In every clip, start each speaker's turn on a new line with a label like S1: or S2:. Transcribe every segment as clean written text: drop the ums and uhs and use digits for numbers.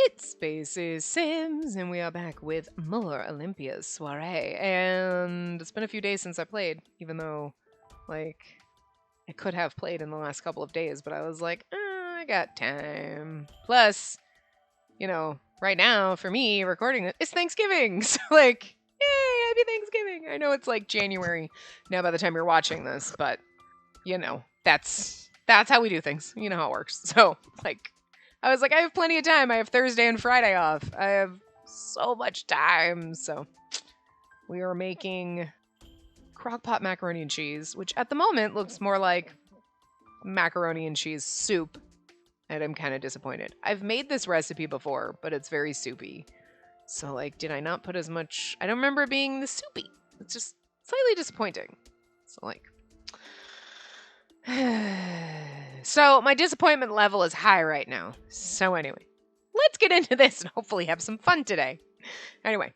S1: It's Spacey Sims, and we are back with more Olympia's Soiree. And it's been a few days since I played, even though, like, I could have played in the last couple of days, but I was like, I got time. Plus, you know, right now, for me, recording it, it's Thanksgiving. So, like, yay, happy Thanksgiving. I know it's, like, January now by the time you're watching this, but, you know, that's how we do things. You know how it works. So, like, I was like, I have plenty of time. I have Thursday and Friday off. I have so much time. So we are making crock-pot macaroni and cheese, which at the moment looks more like macaroni and cheese soup. And I'm kind of disappointed. I've made this recipe before, but it's very soupy. So, like, did I not put as much? I don't remember it being this soupy. It's just slightly disappointing. So, like... So, my disappointment level is high right now. So anyway, let's get into this and hopefully have some fun today. Anyway,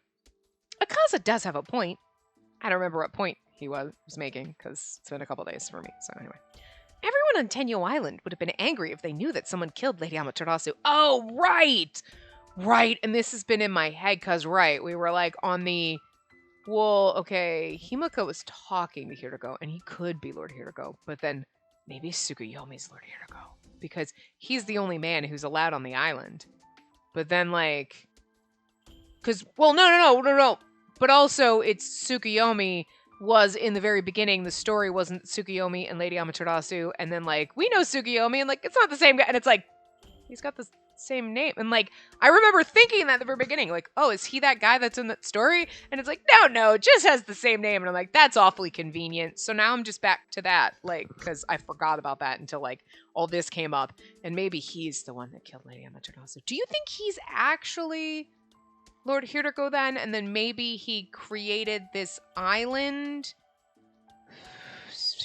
S1: Akaza does have a point. I don't remember what point he was making, because it's been a couple days for me. So anyway. Everyone on Tenyo Island would have been angry if they knew that someone killed Lady Amaterasu. Oh, right! Right, and this has been in my head, because, right, we were, like, on the... Well, okay, Himuka was talking to Hiroko, and he could be Lord Hiroko, but then... Maybe Tsukuyomi's Lord Hiroko. Because he's the only man who's allowed on the island. But then, like... Because, well, no. But also, it's Tsukuyomi was, in the very beginning, the story wasn't Tsukuyomi and Lady Amaterasu. And then, like, we know Tsukuyomi, and, like, it's not the same guy. And it's like, he's got the same name. And, like, I remember thinking that at the very beginning. Like, oh, is he that guy that's in that story? And it's like, no, just has the same name. And I'm like, that's awfully convenient. So now I'm just back to that. Like, because I forgot about that until, like, all this came up. And maybe he's the one that killed Lady Amaterasu. Do you think he's actually Lord Hiroko then? And then maybe he created this island?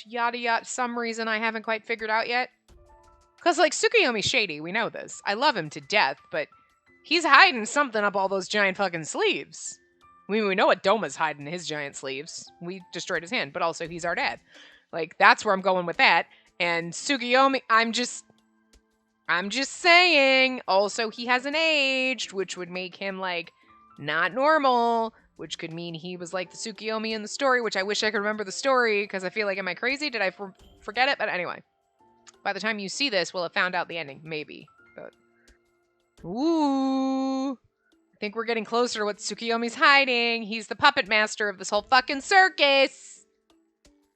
S1: Yada yada. Some reason I haven't quite figured out yet. Because, like, Tsukuyomi's shady. We know this. I love him to death, but he's hiding something up all those giant fucking sleeves. I mean, we know what Doma's hiding in his giant sleeves. We destroyed his hand, but also he's our dad. Like, that's where I'm going with that. And Tsukuyomi, I'm just saying. Also, he hasn't aged, which would make him, like, not normal, which could mean he was like the Tsukuyomi in the story, which I wish I could remember the story, because I feel like, am I crazy? Did I forget it? But anyway. By the time you see this, we'll have found out the ending. Maybe. But... Ooh. I think we're getting closer to what Tsukuyomi's hiding. He's the puppet master of this whole fucking circus.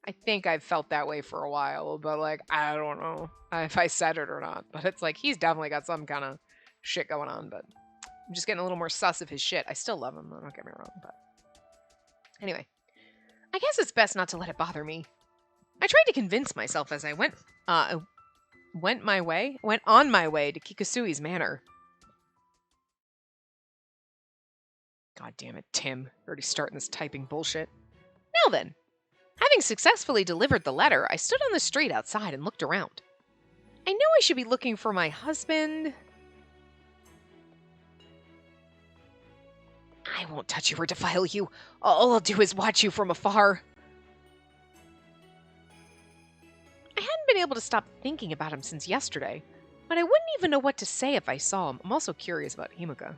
S1: I think I've felt that way for a while. But, like, I don't know if I said it or not. But it's like, he's definitely got some kind of shit going on. But I'm just getting a little more sus of his shit. I still love him, though, don't get me wrong. But anyway. I guess it's best not to let it bother me. I tried to convince myself as I went on my way to Kikusui's manor. God damn it, Tim. Already starting this typing bullshit. Now then, having successfully delivered the letter, I stood on the street outside and looked around. I know I should be looking for my husband. I won't touch you or defile you. All I'll do is watch you from afar. I hadn't been able to stop thinking about him since yesterday, but I wouldn't even know what to say if I saw him. I'm also curious about Himuka.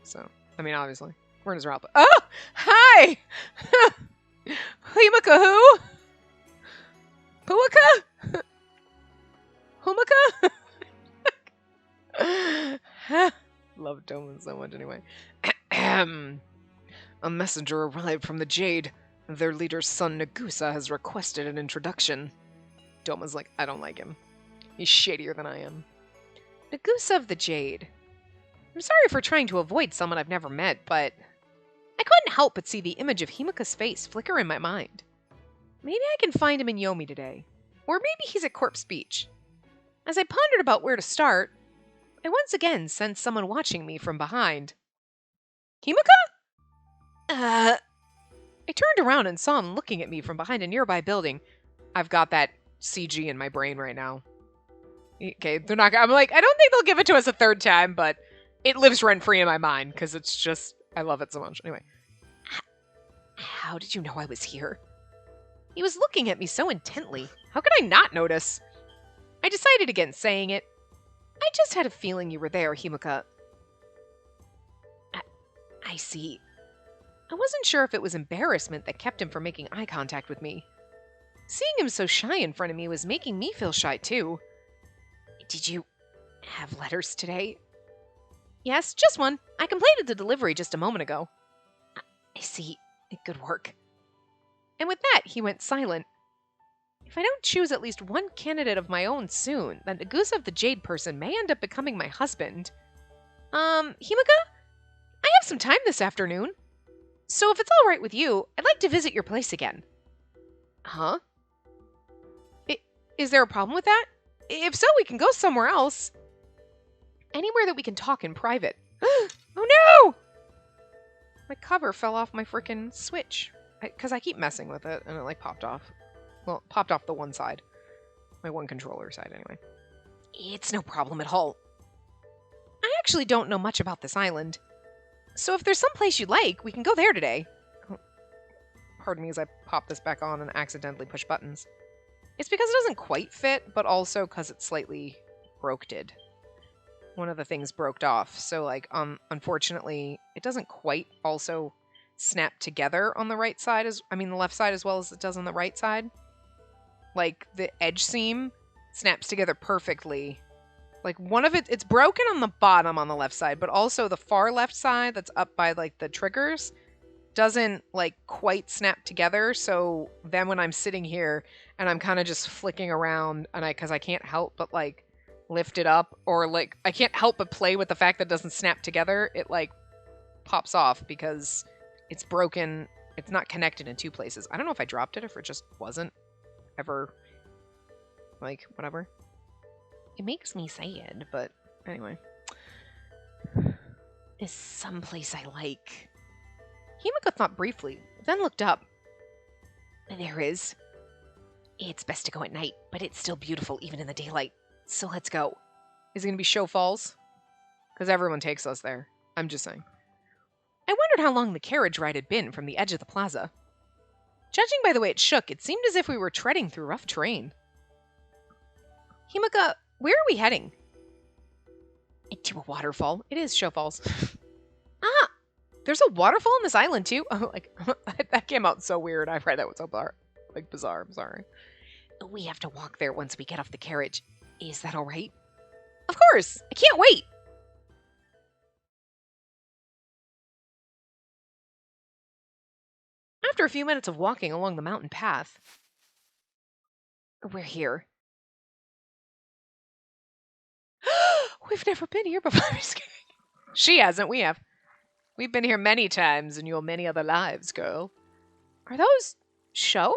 S1: So, I mean, obviously. We're in his route. Oh! Hi! Himuka who? Puaka? Humuka? Love Doman so much anyway. A messenger arrived from the Jade. Their leader's son Nagusa has requested an introduction. Doma's like, I don't like him. He's shadier than I am. Nagusa of the Jade. I'm sorry for trying to avoid someone I've never met, but I couldn't help but see the image of Himuka's face flicker in my mind. Maybe I can find him in Yomi today. Or maybe he's at Corpse Beach. As I pondered about where to start, I once again sensed someone watching me from behind. Himuka? I turned around and saw him looking at me from behind a nearby building. I've got that CG in my brain right now. Okay, they're not. I'm like, I don't think they'll give it to us a third time, but it lives rent-free in my mind because it's just, I love it so much. Anyway. How did you know I was here? He was looking at me so intently. How could I not notice? I decided against saying it. I just had a feeling you were there, Himuka. I see. I wasn't sure if it was embarrassment that kept him from making eye contact with me. Seeing him so shy in front of me was making me feel shy too. Did you have letters today? Yes, just one. I completed the delivery just a moment ago. I see. Good work. And with that, he went silent. If I don't choose at least one candidate of my own soon, then Nagusa of the Jade Person may end up becoming my husband. Himuka? I have some time this afternoon. So if it's all right with you, I'd like to visit your place again. Huh? Is there a problem with that? If so, we can go somewhere else. Anywhere that we can talk in private. Oh no! My cover fell off my frickin' Switch. Because I keep messing with it, and it, like, popped off. Well, popped off the one side. My one controller side, anyway. It's no problem at all. I actually don't know much about this island. So if there's some place you'd like, we can go there today. Oh, pardon me as I pop this back on and accidentally push buttons. It's because it doesn't quite fit, but also because it's slightly broke-did. One of the things broked off, so, like, unfortunately, it doesn't quite also snap together on the right side, the left side as well as it does on the right side. Like, the edge seam snaps together perfectly. Like, one of it's broken on the bottom on the left side, but also the far left side that's up by, like, the triggers doesn't, like, quite snap together. So then when I'm sitting here and I'm kind of just flicking around, and because I can't help but, like, lift it up, or, like, I can't help but play with the fact that it doesn't snap together, it, like, pops off because it's broken. It's not connected in two places. I don't know if I dropped it, if it just wasn't ever, like, whatever. It makes me sad, but anyway. Is someplace I like. Himuka thought briefly, then looked up. There is. It's best to go at night, but it's still beautiful even in the daylight. So let's go. Is it going to be Show Falls? Because everyone takes us there. I'm just saying. I wondered how long the carriage ride had been from the edge of the plaza. Judging by the way it shook, it seemed as if we were treading through rough terrain. Himuka, where are we heading? To a waterfall. It is Show Falls. Ah! There's a waterfall on this island too? Oh, like, that came out so weird. I've read that was so bizarre. I'm sorry. We have to walk there once we get off the carriage. Is that all right? Of course! I can't wait! After a few minutes of walking along the mountain path, we're here. We've never been here before. I'm just kidding. She hasn't, we have. We've been here many times in your many other lives, girl. Are those show?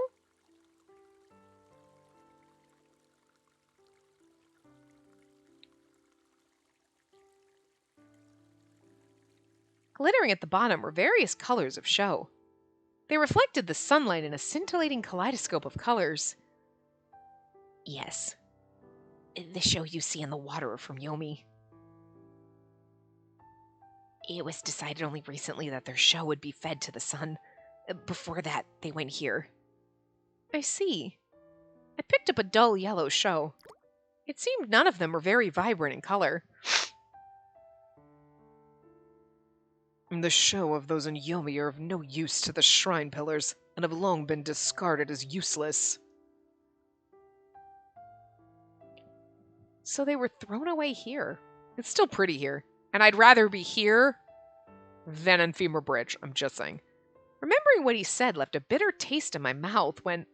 S1: Glittering at the bottom were various colors of show. They reflected the sunlight in a scintillating kaleidoscope of colors. Yes. The show you see in the water are from Yomi. It was decided only recently that their show would be fed to the sun. Before that, they went here. I see. I picked up a dull yellow show. It seemed none of them were very vibrant in color. The show of those in Yomi are of no use to the shrine pillars, and have long been discarded as useless. So they were thrown away here. It's still pretty here. And I'd rather be here than in Femur Bridge, I'm just saying. Remembering what he said left a bitter taste in my mouth when...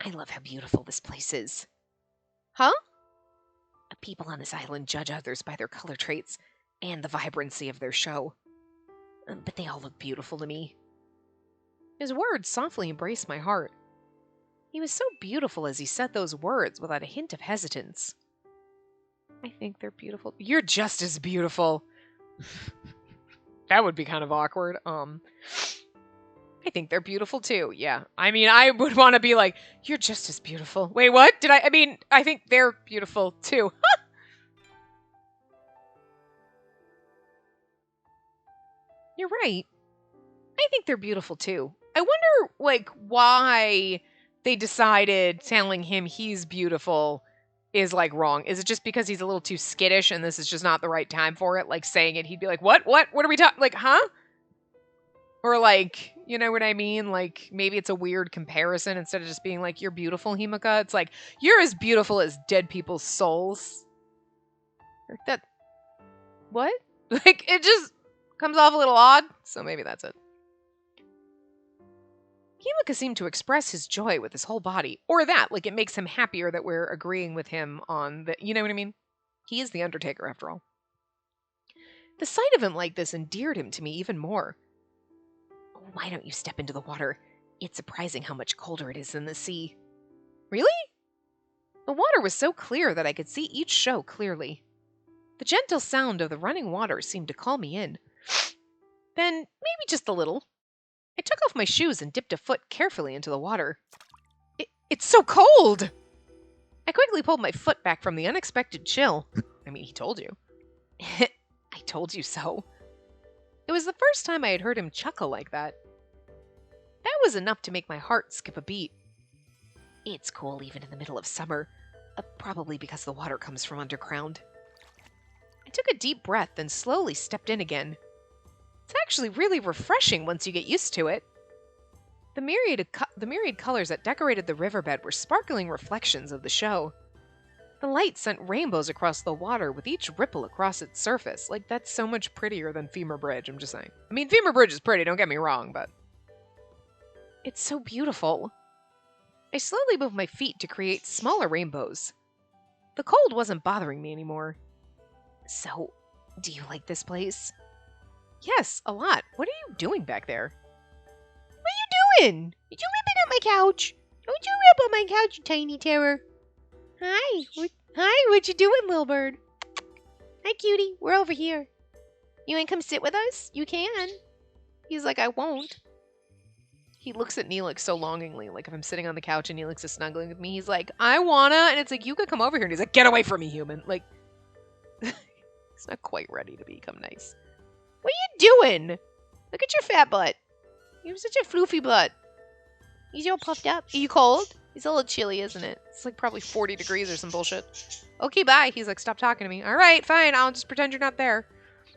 S1: I love how beautiful this place is. Huh? People on this island judge others by their color traits and the vibrancy of their show. But they all look beautiful to me. His words softly embraced my heart. He was so beautiful as he said those words without a hint of hesitance. I think they're beautiful. You're just as beautiful. That would be kind of awkward. I think they're beautiful too. Yeah. I mean, I would want to be like, you're just as beautiful. Wait, what? I think they're beautiful too. You're right. I think they're beautiful too. I wonder, like, why they decided telling him he's beautiful is, like, wrong. Is it just because he's a little too skittish and this is just not the right time for it? Like, saying it, he'd be like, what? What? What are we talking? Like, huh? Or, like, you know what I mean? Like, maybe it's a weird comparison instead of just being like, you're beautiful, Himuka. It's like, you're as beautiful as dead people's souls. That, what? Like, it just comes off a little odd. So maybe that's it. Himuka seemed to express his joy with his whole body. Or that, like, it makes him happier that we're agreeing with him on the, you know what I mean? He is the Undertaker, after all. The sight of him like this endeared him to me even more. Why don't you step into the water? It's surprising how much colder it is than the sea. Really? The water was so clear that I could see each show clearly. The gentle sound of the running water seemed to call me in. Then, maybe just a little. I took off my shoes and dipped a foot carefully into the water. It's so cold! I quickly pulled my foot back from the unexpected chill. I mean, he told you. I told you so. It was the first time I had heard him chuckle like that. That was enough to make my heart skip a beat. It's cool even in the middle of summer, probably because the water comes from underground. I took a deep breath and slowly stepped in again. It's actually really refreshing once you get used to it. The myriad colors that decorated the riverbed were sparkling reflections of the show. The light sent rainbows across the water with each ripple across its surface. Like, that's so much prettier than Femur Bridge, I'm just saying. I mean, Femur Bridge is pretty, don't get me wrong, but... It's so beautiful. I slowly moved my feet to create smaller rainbows. The cold wasn't bothering me anymore. So, do you like this place? Yes, a lot. What are you doing back there? What are you doing? Did you rip it on my couch? Don't you rip on my couch, you tiny terror. Hi. Hi, what you doing, little bird? Hi, cutie. We're over here. You wanna come sit with us? You can. He's like, I won't. He looks at Neelix so longingly, like if I'm sitting on the couch and Neelix is snuggling with me, he's like, I wanna, and it's like, you could come over here, and he's like, get away from me, human. Like, he's not quite ready to become nice. What are you doing? Look at your fat butt. You have such a floofy butt. He's all puffed up. Are you cold? It's a little chilly, isn't it? It's like probably 40 degrees or some bullshit. Okay, bye. He's like, stop talking to me. All right, fine. I'll just pretend you're not there.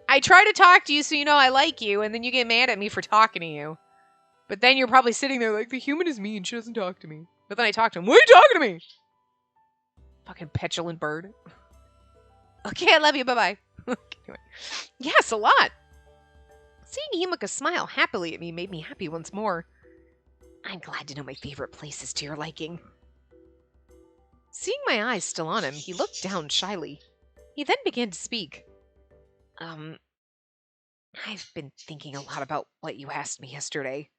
S1: I try to talk to you so you know I like you, and then you get mad at me for talking to you. But then you're probably sitting there like, the human is mean. She doesn't talk to me. But then I talk to him. What are you talking to me? Fucking petulant bird. Okay, I love you. Bye-bye. Anyway. Yes, a lot. Seeing Himuka smile happily at me made me happy once more. I'm glad to know my favorite place is to your liking. Seeing my eyes still on him, he looked down shyly. He then began to speak. I've been thinking a lot about what you asked me yesterday.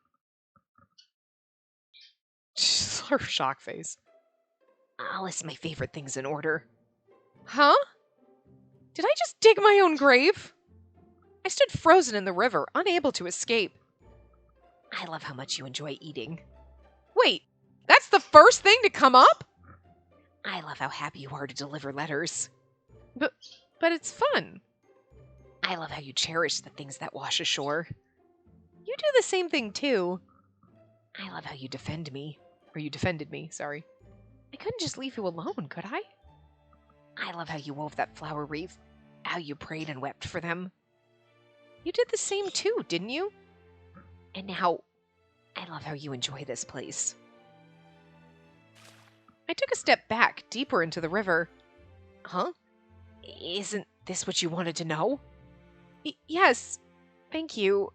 S1: Her shock face. I'll list my favorite things in order. Huh? Did I just dig my own grave? I stood frozen in the river, unable to escape. I love how much you enjoy eating. Wait, that's the first thing to come up? I love how happy you are to deliver letters. But it's fun. I love how you cherish the things that wash ashore. You do the same thing too. I love how you defend me. Or you defended me, sorry. I couldn't just leave you alone, could I? I love how you wove that flower wreath. How you prayed and wept for them. You did the same too, didn't you? And now, I love how you enjoy this place. I took a step back, deeper into the river. Huh? Isn't this what you wanted to know? Yes, thank you.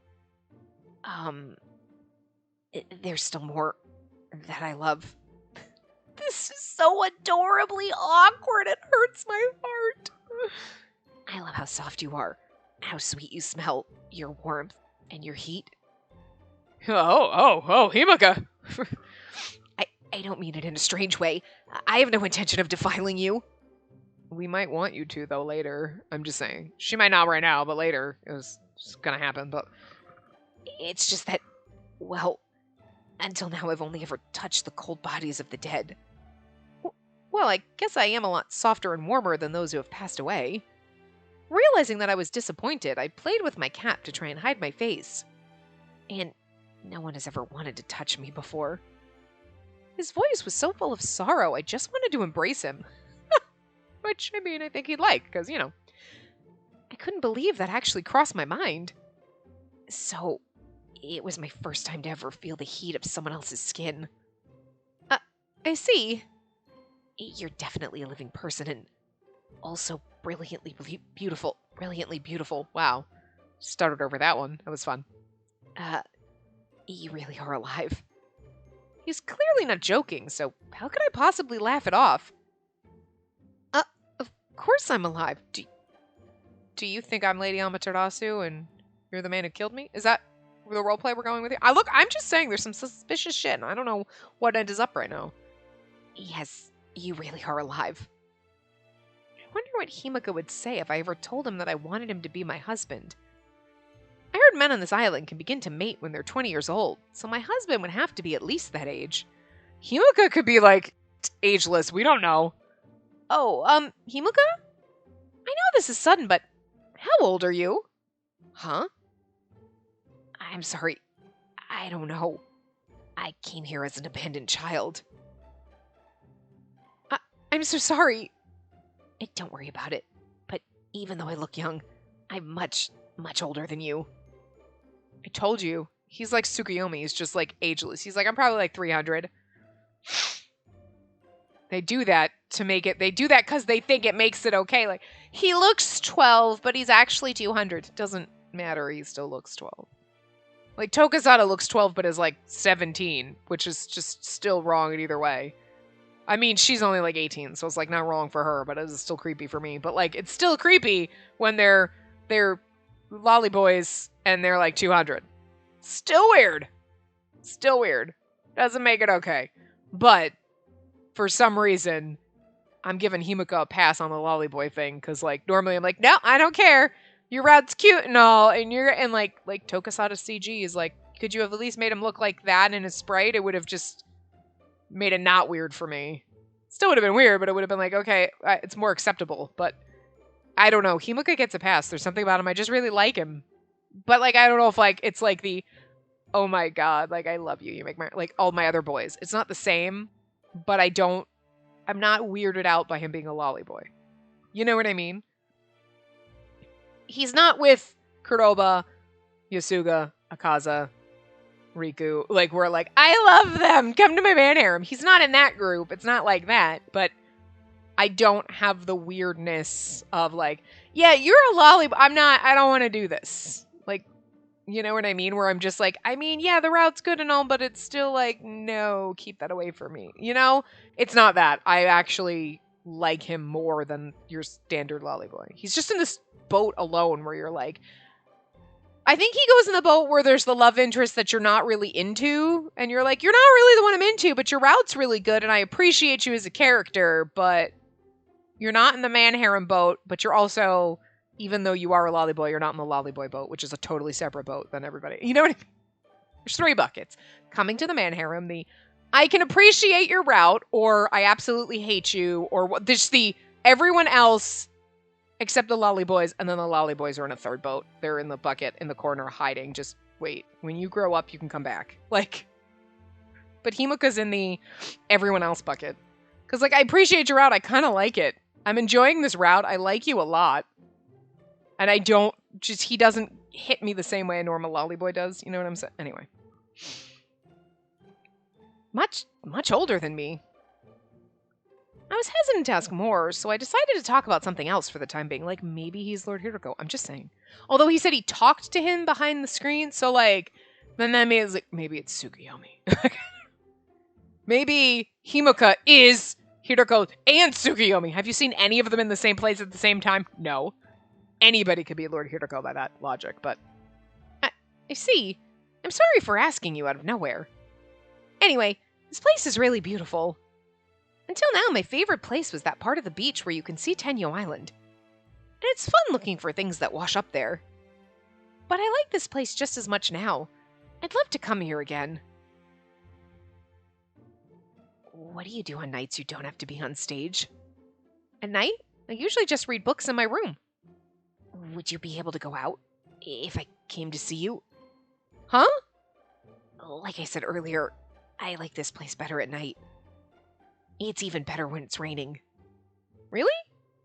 S1: There's still more that I love. This is so adorably awkward, it hurts my heart. I love how soft you are, how sweet you smell, your warmth, and your heat. Oh, Himuka! I don't mean it in a strange way. I have no intention of defiling you. We might want you to, though, later. I'm just saying. She might not right now, but later. It's gonna happen, but... It's just that, well, until now I've only ever touched the cold bodies of the dead. Well, I guess I am a lot softer and warmer than those who have passed away. Realizing that I was disappointed, I played with my cap to try and hide my face. And No one has ever wanted to touch me before. His voice was so full of sorrow, I just wanted to embrace him. Which, I mean, I think he'd like, because, you know. I couldn't believe that actually crossed my mind. So, it was my first time to ever feel the heat of someone else's skin. I see. You're definitely a living person and also brilliantly beautiful. Brilliantly beautiful. Wow. Started over that one. That was fun. You really are alive. He's clearly not joking, so how could I possibly laugh it off? Of course I'm alive. Do you think I'm Lady Amaterasu and you're the man who killed me? Is that the roleplay we're going with here? I'm just saying there's some suspicious shit, and I don't know what end is up right now. Yes, you really are alive. I wonder what Himuka would say if I ever told him that I wanted him to be my husband. I heard men on this island can begin to mate when they're 20 years old, so my husband would have to be at least that age. Himuka could be, like, ageless. We don't know. Oh, Himuka? I know this is sudden, but how old are you? Huh? I'm sorry. I don't know. I came here as an abandoned child. I'm so sorry. Don't worry about it. But even though I look young, I'm much, much older than you. I told you. He's like Tsukuyomi. He's just like ageless. He's like, I'm probably like 300. They do that to make it. They do that because they think it makes it okay. Like, he looks 12, but he's actually 200. Doesn't matter. He still looks 12. Like, Tokusada looks 12, but is like 17, which is just still wrong in either way. I mean, she's only like 18, so it's like not wrong for her, but it is still creepy for me. But like, it's still creepy when they're lolly boys and they're like 200. Still weird. Still weird. Doesn't make it okay. But for some reason, I'm giving Himuka a pass on the lolly boy thing, because like normally I'm like, no, I don't care. Your rat's cute and all, and like Tokusada CG is like, could you have at least made him look like that in a sprite? It would have just made it not weird for me. Still would have been weird, but it would have been like, okay, it's more acceptable. But I don't know. Himuka gets a pass. There's something about him. I just really like him. But like, I don't know if like it's like the, oh my god, like I love you. You make my like all my other boys. It's not the same, but I'm not weirded out by him being a lolly boy. You know what I mean? He's not with Kuroba, Yasuga, Akaza, Riku. Like, we're like, I love them. Come to my man harem. He's not in that group. It's not like that. But I don't have the weirdness of like, yeah, you're a lolly. I don't want to do this. Like, you know what I mean? Where I'm just like, I mean, yeah, the route's good and all, but it's still like, no, keep that away from me. You know? It's not that. I actually like him more than your standard lolly boy. He's just in this boat alone where you're like, I think he goes in the boat where there's the love interest that you're not really into, and you're like, you're not really the one I'm into, but your route's really good, and I appreciate you as a character, but you're not in the man harem boat, but you're also, even though you are a lolly boy, you're not in the lolly boy boat, which is a totally separate boat than everybody. You know what I mean? There's 3 buckets. Coming to the man harem, the I can appreciate your route, or I absolutely hate you, or there's the everyone else except the lolly boys, and then the lolly boys are in a 3rd boat. They're in the bucket in the corner hiding. Just wait. When you grow up, you can come back. Like, but Himuka's in the everyone else bucket. Because, like, I appreciate your route. I kind of like it. I'm enjoying this route. I like you a lot. And I don't, he doesn't hit me the same way a normal lolly boy does. You know what I'm saying? Anyway. Much, much older than me. I was hesitant to ask more, so I decided to talk about something else for the time being. Like, maybe he's Lord Hiroko. I'm just saying. Although he said he talked to him behind the screen, so, like, then that means, like, maybe it's Tsukuyomi. Maybe Himuka is Hiroko and Tsukuyomi. Have you seen any of them in the same place at the same time? No. Anybody could be Lord Hiroko by that logic, but... I see. I'm sorry for asking you out of nowhere. Anyway, this place is really beautiful. Until now, my favorite place was that part of the beach where you can see Tenyo Island. And it's fun looking for things that wash up there. But I like this place just as much now. I'd love to come here again. What do you do on nights you don't have to be on stage? At night, I usually just read books in my room. Would you be able to go out if I came to see you? Huh? Like I said earlier, I like this place better at night. It's even better when it's raining. Really?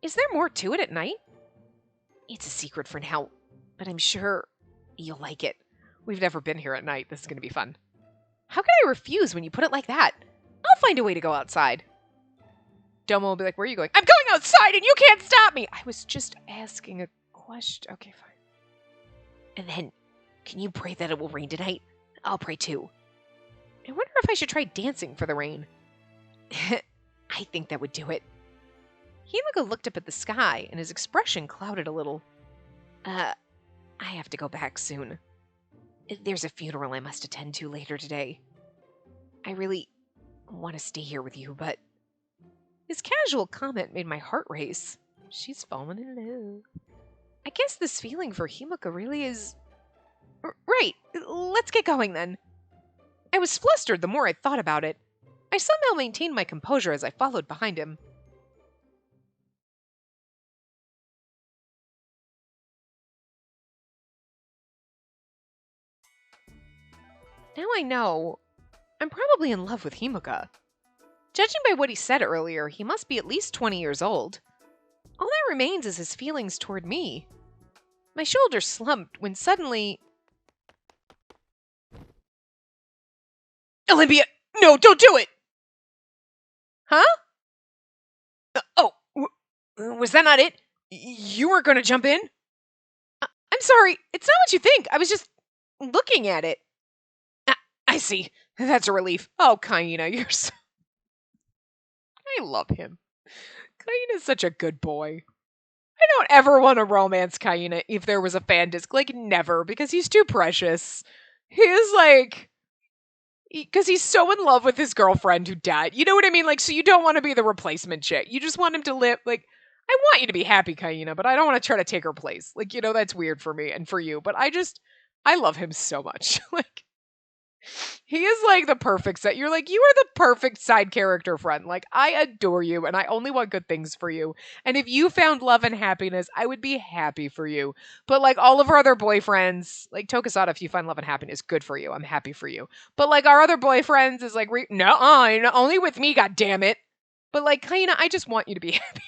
S1: Is there more to it at night? It's a secret for now, but I'm sure you'll like it. We've never been here at night. This is going to be fun. How can I refuse when you put it like that? I'll find a way to go outside. Domo will be like, where are you going? I'm going outside and you can't stop me! I was just asking a question. Okay, fine. And then, can you pray that it will rain tonight? I'll pray too. I wonder if I should try dancing for the rain. I think that would do it. Himuka looked up at the sky, and his expression clouded a little. I have to go back soon. There's a funeral I must attend to later today. I really want to stay here with you, but... His casual comment made my heart race. She's fallen in love. I guess this feeling for Himuka really is... Right, let's get going then. I was flustered the more I thought about it. I somehow maintained my composure as I followed behind him. Now I know, I'm probably in love with Himuka. Judging by what he said earlier, he must be at least 20 years old. All that remains is his feelings toward me. My shoulders slumped when suddenly... Olympia! No, don't do it! Huh? Was that not it? You weren't going to jump in? I'm sorry, it's not what you think. I was just looking at it. I see. That's a relief. Oh, Kaina, you're so... I love him. Kaina's such a good boy. I don't ever want to romance Kaina if there was a fan disc. Like, never, because he's too precious. He is like... Because he's so in love with his girlfriend who died. You know what I mean? Like, so you don't want to be the replacement chick. You just want him to live... Like, I want you to be happy, Kaina, but I don't want to try to take her place. Like, you know, that's weird for me and for you. But I love him so much. Like... He is like the perfect set. You're like, you are the perfect side character friend. Like, I adore you and I only want good things for you. And if you found love and happiness, I would be happy for you. But like all of our other boyfriends, like Tokusada, if you find love and happiness, good for you. I'm happy for you. But like our other boyfriends is like, no, only with me, god damn it. But like, Kaina, I just want you to be happy.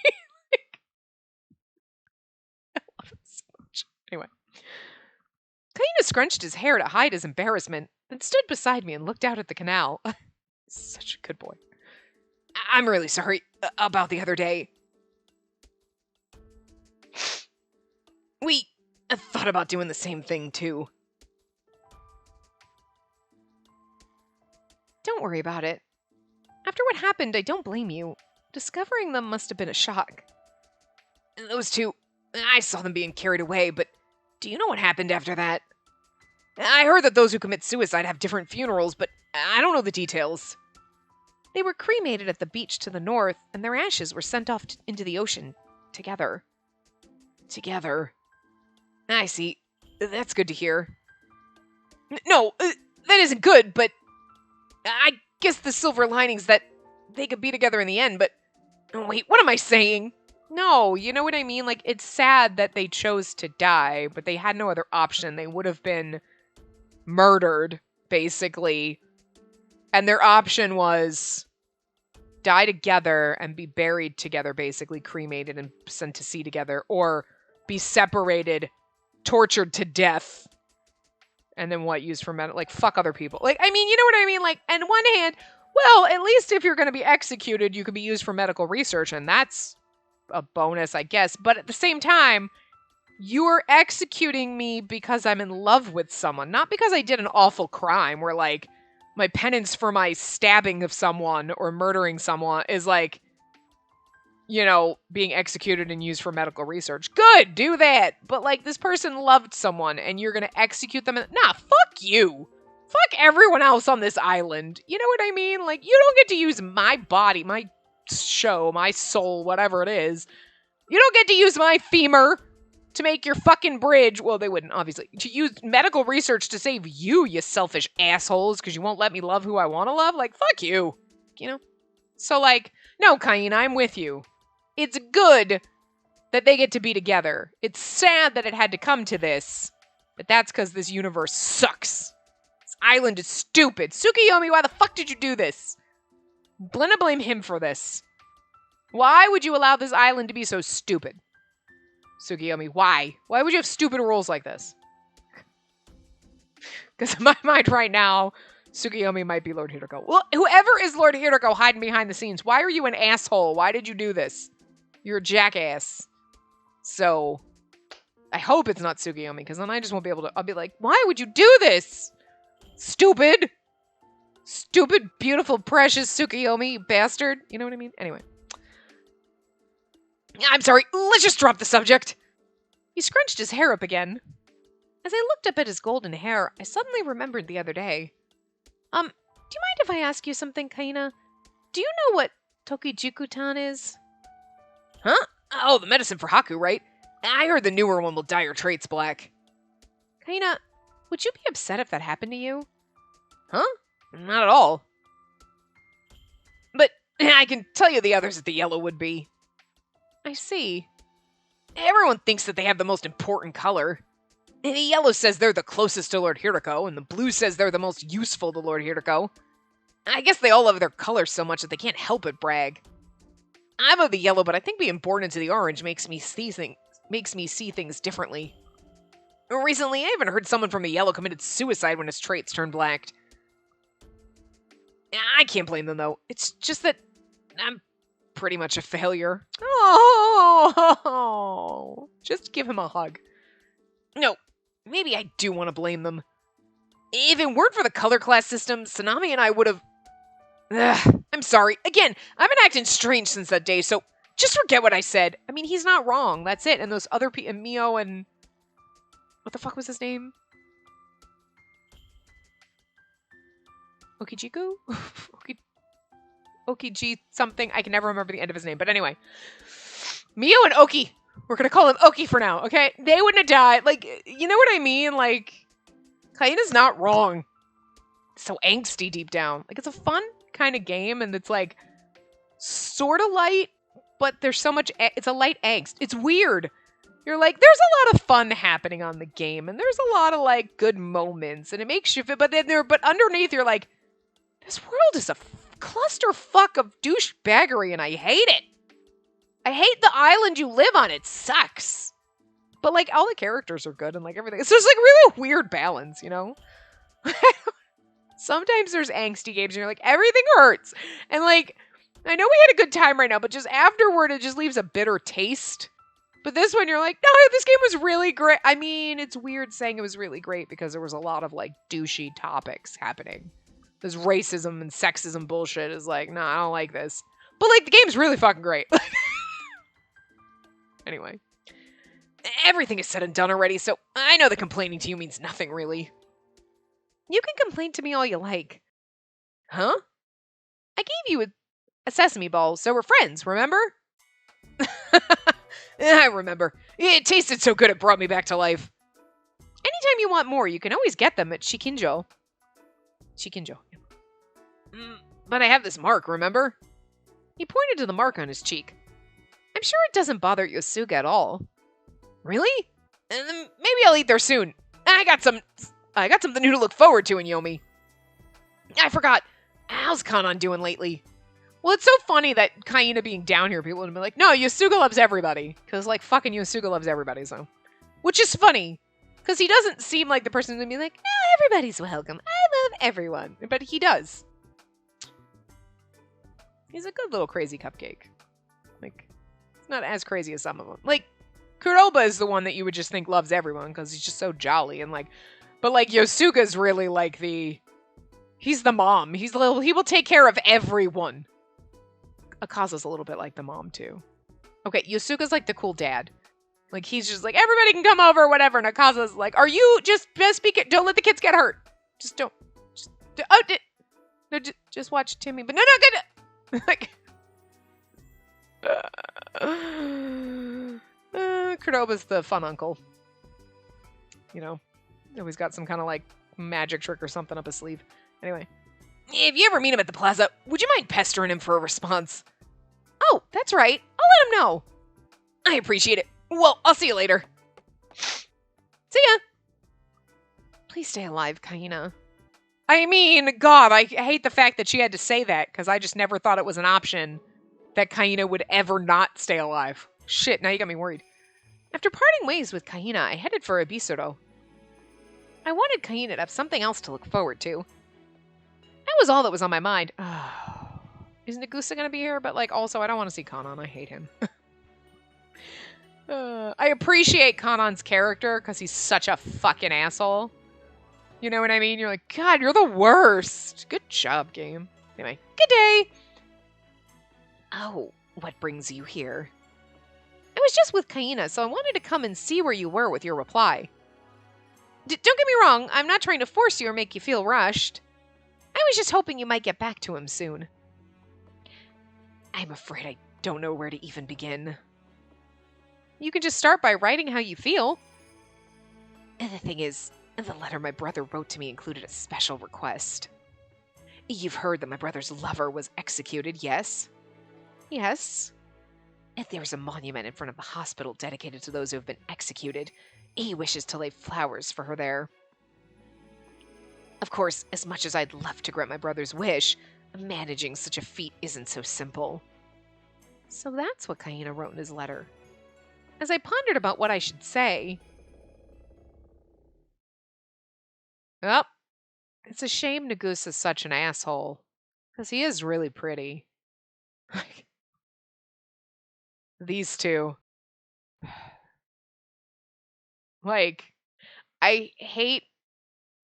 S1: I love him so much. Anyway. Kaina scrunched his hair to hide his embarrassment, then stood beside me and looked out at the canal. Such a good boy. I'm really sorry about the other day. We thought about doing the same thing, too. Don't worry about it. After what happened, I don't blame you. Discovering them must have been a shock. Those two, I saw them being carried away, but do you know what happened after that? I heard that those who commit suicide have different funerals, but I don't know the details. They were cremated at the beach to the north, and their ashes were sent off into the ocean together. Together. I see. That's good to hear. No, that isn't good, but I guess the silver lining's that they could be together in the end, but... Wait, what am I saying? No, you know what I mean? Like, it's sad that they chose to die, but they had no other option. They would have been murdered, basically. And their option was die together and be buried together, basically cremated and sent to sea together, or be separated, tortured to death, and then what, used for like, fuck other people. Like, I mean, you know what I mean? Like, on one hand, well, at least if you're going to be executed, you could be used for medical research, and that's a bonus, I guess. But at the same time, you're executing me because I'm in love with someone, not because I did an awful crime where, like, my penance for my stabbing of someone or murdering someone is, like, you know, being executed and used for medical research. Good, do that. But, like, this person loved someone and you're going to execute them. Nah, fuck you. Fuck everyone else on this island. You know what I mean? Like, you don't get to use my body, my show, my soul, whatever it is. You don't get to use my femur to make your fucking bridge. Well, they wouldn't, obviously. To use medical research to save you, you selfish assholes, because you won't let me love who I want to love. Like, fuck you. You know? So, like, no, Kaina, I'm with you. It's good that they get to be together. It's sad that it had to come to this, but that's because this universe sucks. It's island is stupid. Tsukuyomi, why the fuck did you do this? I'm gonna blame him for this. Why would you allow this island to be so stupid? Tsukuyomi, why? Why would you have stupid rules like this? Because in my mind right now, Tsukuyomi might be Lord Hiroko. Well, whoever is Lord Hiroko hiding behind the scenes, why are you an asshole? Why did you do this? You're a jackass. So, I hope it's not Tsukuyomi, because then I just won't be able to... I'll be like, why would you do this? Stupid. Stupid, beautiful, precious Tsukuyomi, you bastard. You know what I mean? Anyway. I'm sorry, let's just drop the subject. He scrunched his hair up again. As I looked up at his golden hair, I suddenly remembered the other day. Do you mind if I ask you something, Kaina? Do you know what Tokijuku-tan is? Huh? Oh, the medicine for Haku, right? I heard the newer one will dye your traits black. Kaina, would you be upset if that happened to you? Huh? Not at all. But I can tell you the others that the yellow would be. I see. Everyone thinks that they have the most important color. And the yellow says they're the closest to Lord Hiroko, and the blue says they're the most useful to Lord Hiroko. I guess they all love their colors so much that they can't help but brag. I'm of the yellow, but I think being born into the orange makes me see things differently. Recently, I even heard someone from the yellow committed suicide when his traits turned black. I can't blame them, though. It's just that I'm pretty much a failure. Oh, just give him a hug. No, maybe I do want to blame them. If it weren't for the color class system, Tsunami and I would have... I'm sorry. Again, I've been acting strange since that day, so just forget what I said. I mean, he's not wrong. That's it. And those other people, Mio and... What the fuck was his name? Okijiku? Okiji something. I can never remember the end of his name. But anyway. Mio and Oki. We're going to call him Oki for now, okay? They wouldn't have died. Like, you know what I mean? Like, Kaina's not wrong. It's so angsty deep down. Like, it's a fun kind of game, and it's, like, sort of light, but there's so much... It's a light angst. It's weird. You're like, there's a lot of fun happening on the game, and there's a lot of, like, good moments, and it makes you feel... But underneath, you're like, this world is a clusterfuck of douchebaggery, and I hate it. I hate the island you live on. It sucks. But, like, all the characters are good and, like, everything. It's just, like, really a weird balance, you know? Sometimes there's angsty games and you're like, everything hurts. And, like, I know we had a good time right now, but just afterward, it just leaves a bitter taste. But this one, you're like, no, this game was really great. I mean, it's weird saying it was really great because there was a lot of, like, douchey topics happening. This racism and sexism bullshit is like, nah, I don't like this. But, like, the game's really fucking great. Anyway, everything is said and done already, so I know that complaining to you means nothing, really. You can complain to me all you like. Huh? I gave you a sesame ball, so we're friends, remember? I remember. It tasted so good it brought me back to life. Anytime you want more, you can always get them at Shikinjo. Shikinjo. But I have this mark, remember? He pointed to the mark on his cheek. I'm sure it doesn't bother Yosuga at all. Really? Maybe I'll eat there soon. I got something new to look forward to in Yomi. I forgot. How's Kanan doing lately? Well, it's so funny that Kaina being down here, people would be like, no, Yosuga loves everybody. Because, like, fucking Yosuga loves everybody, so. Which is funny. Because he doesn't seem like the person to be like, no, everybody's welcome. I love everyone. But he does. He's a good little crazy cupcake. Like, it's not as crazy as some of them. Like, Kuroba is the one that you would just think loves everyone because he's just so jolly and like, but like Yosuga's really like he's the mom. He will take care of everyone. Akaza's a little bit like the mom too. Okay, Yosuga's like the cool dad. Like he's just like, everybody can come over or whatever. And Akaza's like, are you just speak it? Don't let the kids get hurt. Just don't. Just watch Timmy. But no, good. Like, Kuroba's the fun uncle. You know, always got some kind of like magic trick or something up his sleeve. Anyway, if you ever meet him at the plaza, would you mind pestering him for a response? Oh, that's right. I'll let him know. I appreciate it. Well, I'll see you later. See ya. Please stay alive, Kaina. I mean, God, I hate the fact that she had to say that, because I just never thought it was an option that Kaina would ever not stay alive. Shit, now you got me worried. After parting ways with Kaina, I headed for Ibisuro. I wanted Kaina to have something else to look forward to. That was all that was on my mind. Is Nagusa gonna be here? But, like, also, I don't want to see Kanan. I hate him. I appreciate Kanan's character, because he's such a fucking asshole. You know what I mean? You're like, God, you're the worst. Good job, game. Anyway, good day. Oh, what brings you here? I was just with Kaina, so I wanted to come and see where you were with your reply. Don't get me wrong, I'm not trying to force you or make you feel rushed. I was just hoping you might get back to him soon. I'm afraid I don't know where to even begin. You can just start by writing how you feel. And the thing is, the letter my brother wrote to me included a special request. You've heard that my brother's lover was executed, yes? Yes. And there's a monument in front of the hospital dedicated to those who have been executed. He wishes to lay flowers for her there. Of course, as much as I'd love to grant my brother's wish, managing such a feat isn't so simple. So that's what Kaina wrote in his letter. As I pondered about what I should say... Oh, it's a shame Nagusa's such an asshole. Because he is really pretty. These two. Like, I hate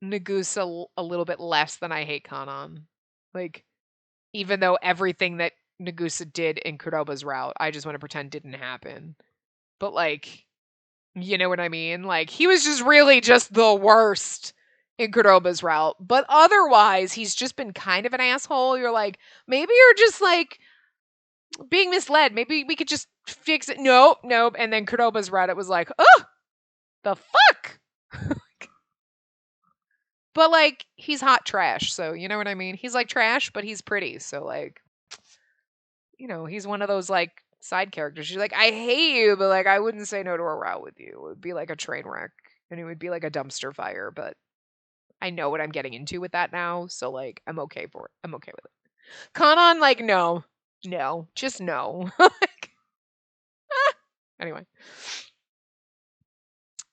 S1: Nagusa a little bit less than I hate Kanan. Like, even though everything that Nagusa did in Kuroba's route, I just want to pretend didn't happen. But, like, you know what I mean? Like, he was just really just the worst in Kuroba's route. But otherwise, he's just been kind of an asshole. You're like, maybe you're just, like, being misled. Maybe we could just fix it. Nope. And then Kuroba's route, it was like, oh, the fuck? But, like, he's hot trash, so you know what I mean? He's like trash, but he's pretty, so, like, you know, he's one of those, like, side characters. She's like, I hate you, but, like, I wouldn't say no to a route with you. It would be like a train wreck, and it would be like a dumpster fire, but I know what I'm getting into with that now, so, like, I'm okay for it. I'm okay with it. Kanan, like, no, just no. Like, anyway.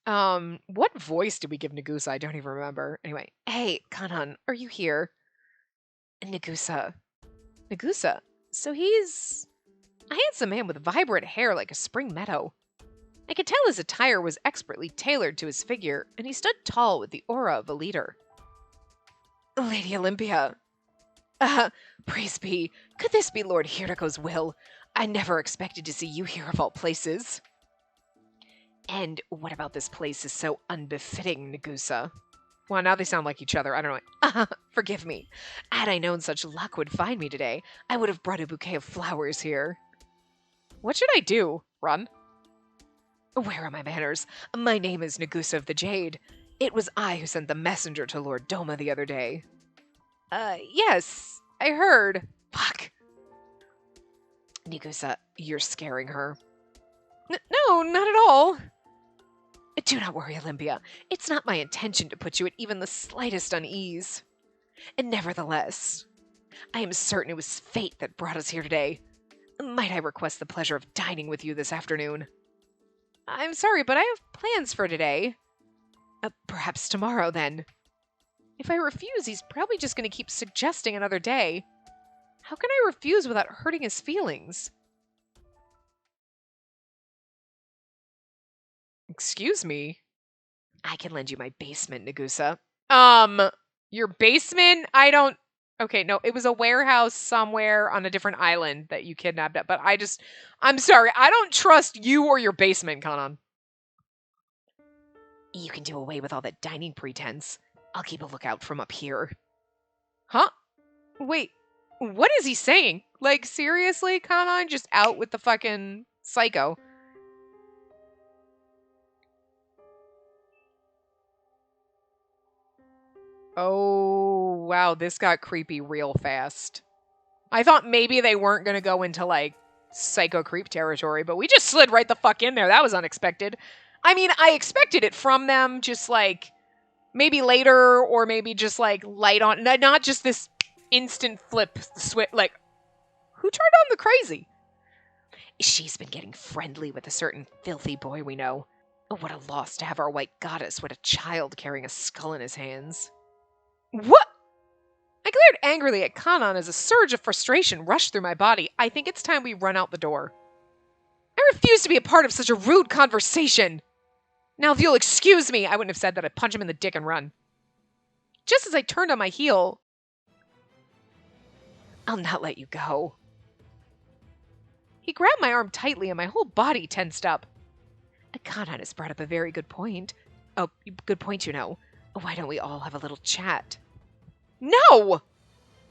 S1: What voice did we give Nagusa? I don't even remember. Anyway, hey, Kanan, are you here? Nagusa. So he's a handsome man with vibrant hair like a spring meadow. I could tell his attire was expertly tailored to his figure, and he stood tall with the aura of a leader. Lady Olympia. Praise be. Could this be Lord Hiriko's will? I never expected to see you here of all places. And what about this place is so unbefitting, Nagusa? Well, now they sound like each other. I don't know. Forgive me. Had I known such luck would find me today, I would have brought a bouquet of flowers here. What should I do? Run? Where are my manners? My name is Nagusa of the Jade. It was I who sent the messenger to Lord Doma the other day. Yes, I heard. Fuck. Nagusa, you're scaring her. No, not at all. Do not worry, Olympia. It's not my intention to put you at even the slightest unease. And nevertheless, I am certain it was fate that brought us here today. Might I request the pleasure of dining with you this afternoon? I'm sorry, but I have plans for today. Perhaps tomorrow, then. If I refuse, he's probably just going to keep suggesting another day. How can I refuse without hurting his feelings? Excuse me? I can lend you my basement, Nagusa. Your basement? I don't... Okay, no, it was a warehouse somewhere on a different island that you kidnapped at, but I'm sorry, I don't trust you or your basement, Kanan. You can do away with all that dining pretense. I'll keep a lookout from up here. Huh? Wait, what is he saying? Like, seriously, Kanan? Just out with the fucking psycho. Oh, wow, this got creepy real fast. I thought maybe they weren't going to go into, like, psycho creep territory, but we just slid right the fuck in there. That was unexpected. I mean, I expected it from them, just, like, Maybe later, or maybe just, like, light on. Not just this instant flip switch. Like, who turned on the crazy? She's been getting friendly with a certain filthy boy we know. Oh, what a loss to have our white goddess with a child carrying a skull in his hands. What? I glared angrily at Kanan as a surge of frustration rushed through my body. I think it's time we run out the door. I refuse to be a part of such a rude conversation. Now, if you'll excuse me, I wouldn't have said that. I'd punch him in the dick and run. Just as I turned on my heel, I'll not let you go. He grabbed my arm tightly and my whole body tensed up. Kanan has brought up a very good point. Oh, good point, you know. Why don't we all have a little chat? No!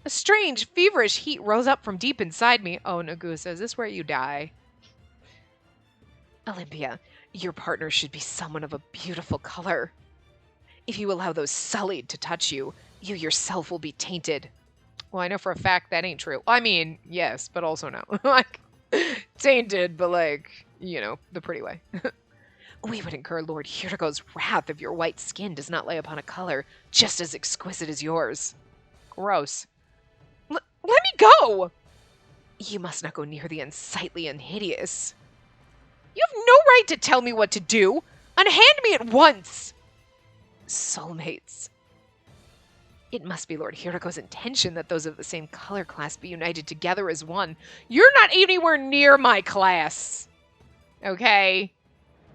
S1: A strange, feverish heat rose up from deep inside me. Oh, Nagusa, is this where you die? Olympia, your partner should be someone of a beautiful color. If you allow those sullied to touch you, you yourself will be tainted. Well, I know for a fact that ain't true. I mean, yes, but also no. Like, tainted, but like, you know, the pretty way. We would incur Lord Hiruko's wrath if your white skin does not lay upon a color just as exquisite as yours. Gross. Let me go! You must not go near the unsightly and hideous. You have no right to tell me what to do! Unhand me at once! Soulmates. It must be Lord Hiruko's intention that those of the same color class be united together as one. You're not anywhere near my class! Okay?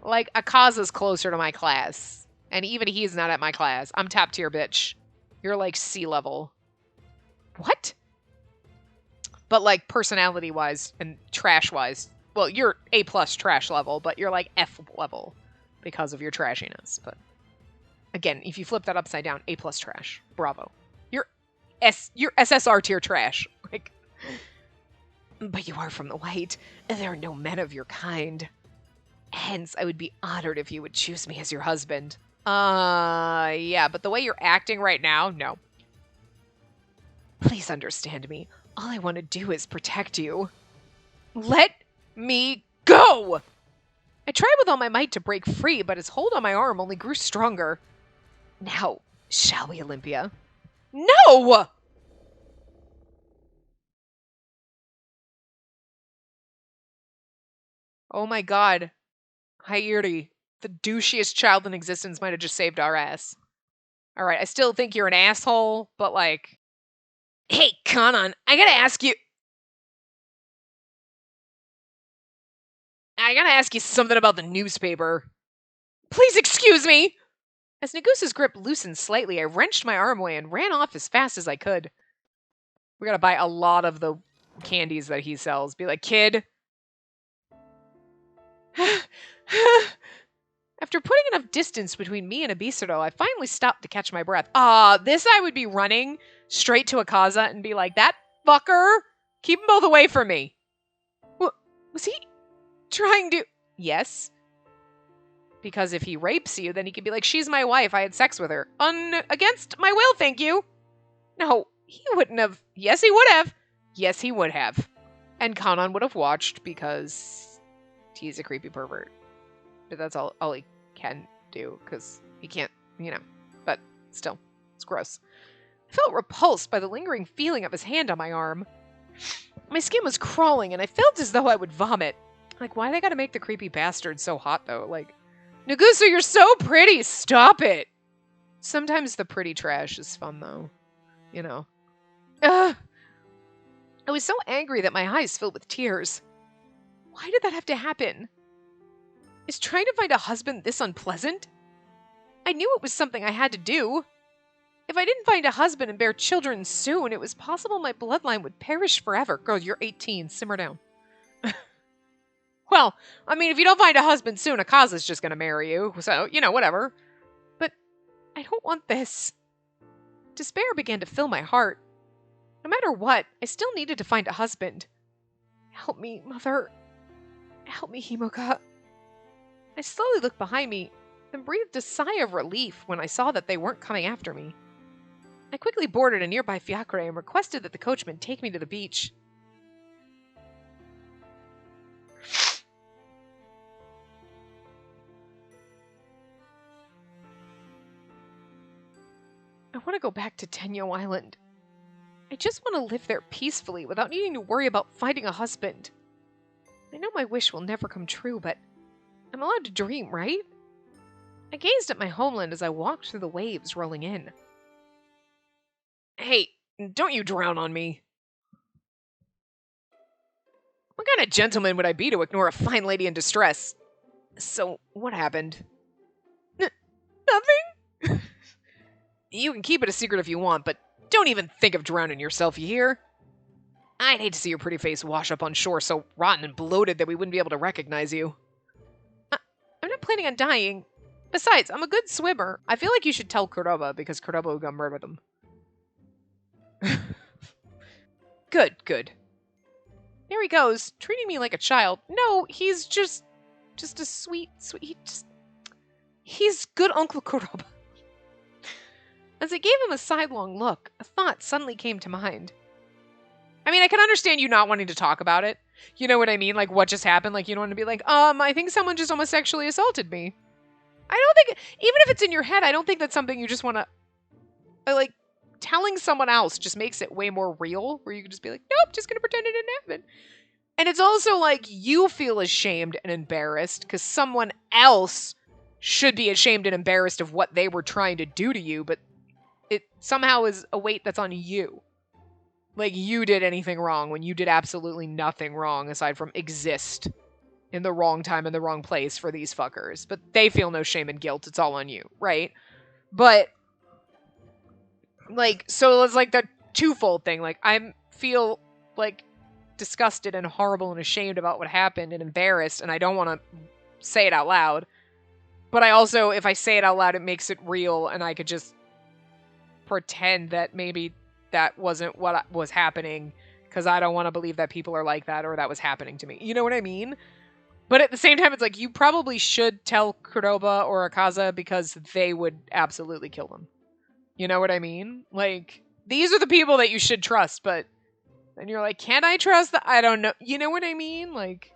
S1: Like, Akaza's closer to my class. And even he's not at my class. I'm top tier, bitch. You're like C level. What? But like personality-wise and trash-wise. Well, you're A+ trash level, but you're like F level because of your trashiness. But again, if you flip that upside down, A+ trash. Bravo. You're SSR tier trash. Like, but you are from the white. There are no men of your kind. Hence, I would be honored if you would choose me as your husband. Yeah, but the way you're acting right now, no. Please understand me. All I want to do is protect you. Let me go! I tried with all my might to break free, but his hold on my arm only grew stronger. Now, shall we, Olympia? No! Oh my god. Hayuri, the douchiest child in existence, might have just saved our ass. Alright, I still think you're an asshole, but like... Hey, Kanan, I gotta ask you something about the newspaper. Please excuse me! As Nagusa's grip loosened slightly, I wrenched my arm away and ran off as fast as I could. We gotta buy a lot of the candies that he sells. Be like, kid. After putting enough distance between me and Abisuro, I finally stopped to catch my breath. This I would be running straight to Akaza and be like, that fucker, keep them both away from me. Was he trying to... Yes. Because if he rapes you, then he could be like, she's my wife, I had sex with her. Against my will, thank you. No, he wouldn't have. Yes, he would have. Yes, he would have. And Kanan would have watched because he's a creepy pervert. But that's all he can do, because he can't, you know. But still, it's gross. I felt repulsed by the lingering feeling of his hand on my arm. My skin was crawling, and I felt as though I would vomit. Like, why they gotta make the creepy bastard so hot, though? Like, Nagusa, you're so pretty! Stop it! Sometimes the pretty trash is fun, though. You know. Ugh! I was so angry that my eyes filled with tears. Why did that have to happen? Is trying to find a husband this unpleasant? I knew it was something I had to do. If I didn't find a husband and bear children soon, it was possible my bloodline would perish forever. Girl, you're 18. Simmer down. Well, I mean, if you don't find a husband soon, Akaza's just gonna marry you. So, you know, whatever. But I don't want this. Despair began to fill my heart. No matter what, I still needed to find a husband. Help me, Mother. Help me, Himuka. I slowly looked behind me, then breathed a sigh of relief when I saw that they weren't coming after me. I quickly boarded a nearby fiacre and requested that the coachman take me to the beach. I want to go back to Tenyo Island. I just want to live there peacefully without needing to worry about finding a husband. I know my wish will never come true, but I'm allowed to dream, right? I gazed at my homeland as I walked through the waves rolling in. Hey, don't you drown on me. What kind of gentleman would I be to ignore a fine lady in distress? So, what happened? Nothing? You can keep it a secret if you want, but don't even think of drowning yourself, you hear? I'd hate to see your pretty face wash up on shore so rotten and bloated that we wouldn't be able to recognize you. I'm not planning on dying. Besides, I'm a good swimmer. I feel like you should tell Kuroba, because Kuroba will go murder them. Good. There he goes, treating me like a child. No, he's just a sweet, he's good Uncle Kuroba. As I gave him a sidelong look, a thought suddenly came to mind. I mean, I can understand you not wanting to talk about it. You know what I mean? Like, what just happened? Like, you don't want to be like, I think someone just almost sexually assaulted me. I don't think, even if it's in your head, I don't think that's something you just want to, like, telling someone else just makes it way more real, where you can just be like, nope, just gonna pretend it didn't happen. And it's also like, you feel ashamed and embarrassed, because someone else should be ashamed and embarrassed of what they were trying to do to you, but it somehow is a weight that's on you. Like, you did anything wrong when you did absolutely nothing wrong aside from exist in the wrong time in the wrong place for these fuckers. But they feel no shame and guilt. It's all on you, right? But, like, so it's like the twofold thing. Like, I feel, like, disgusted and horrible and ashamed about what happened and embarrassed, and I don't want to say it out loud. But I also, if I say it out loud, it makes it real, and I could just pretend that maybe that wasn't what was happening, because I don't want to believe that people are like that or that was happening to me. You know what I mean? But at the same time, it's like, you probably should tell Kuroba or Akaza, because they would absolutely kill them. You know what I mean? Like, these are the people that you should trust, but then you're like, can I trust that? I don't know. You know what I mean? Like,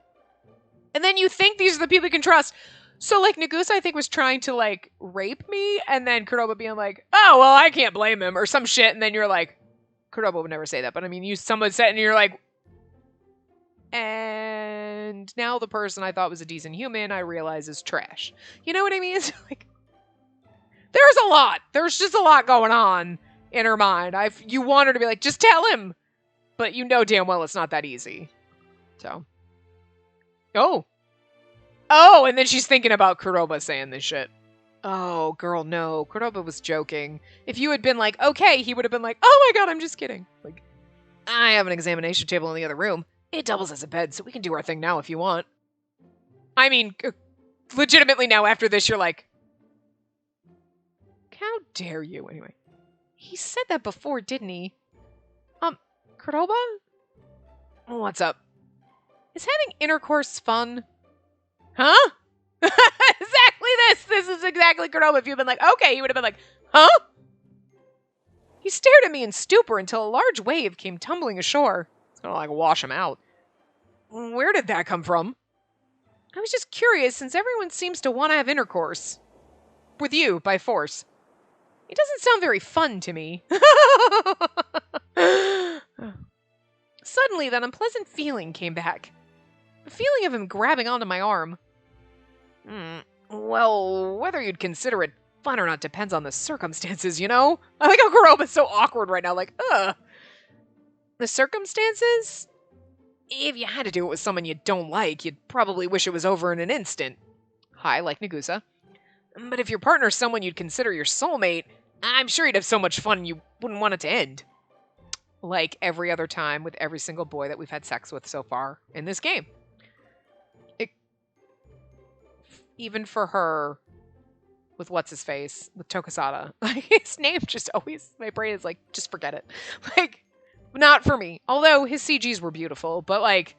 S1: and then you think these are the people you can trust. So, like, Nagusa, I think, was trying to, like, rape me, and then Kuroba being like, oh, well, I can't blame him, or some shit, and then you're like, Kuroba would never say that, but I mean, someone said, and you're like, and now the person I thought was a decent human, I realize is trash. You know what I mean? It's like, there's a lot. There's just a lot going on in her mind. You want her to be like, just tell him, but you know damn well it's not that easy. So, oh, and then she's thinking about Kuroba saying this shit. Oh, girl, no. Kuroba was joking. If you had been like, okay, he would have been like, oh my god, I'm just kidding. Like, I have an examination table in the other room. It doubles as a bed, so we can do our thing now if you want. I mean, legitimately now after this, you're like, how dare you? Anyway, he said that before, didn't he? Kuroba? What's up? Is having intercourse fun? Huh? Exactly this! This is exactly Kuroba. If you'd been like, okay, he would have been like, huh? He stared at me in stupor until a large wave came tumbling ashore. It's gonna, like, wash him out. Where did that come from? I was just curious, since everyone seems to want to have intercourse. With you, by force. It doesn't sound very fun to me. Suddenly, that unpleasant feeling came back. The feeling of him grabbing onto my arm. Well, whether you'd consider it fun or not depends on the circumstances, you know? I like how Kuroba's so awkward right now, like, ugh. The circumstances? If you had to do it with someone you don't like, you'd probably wish it was over in an instant. Hi, like Nagusa. But if your partner's someone you'd consider your soulmate, I'm sure you'd have so much fun you wouldn't want it to end. Like every other time with every single boy that we've had sex with so far in this game. Even for her, with what's-his-face, with Tokasada. Like, his name just always, my brain is like, just forget it. Like, not for me. Although his CGs were beautiful, but like,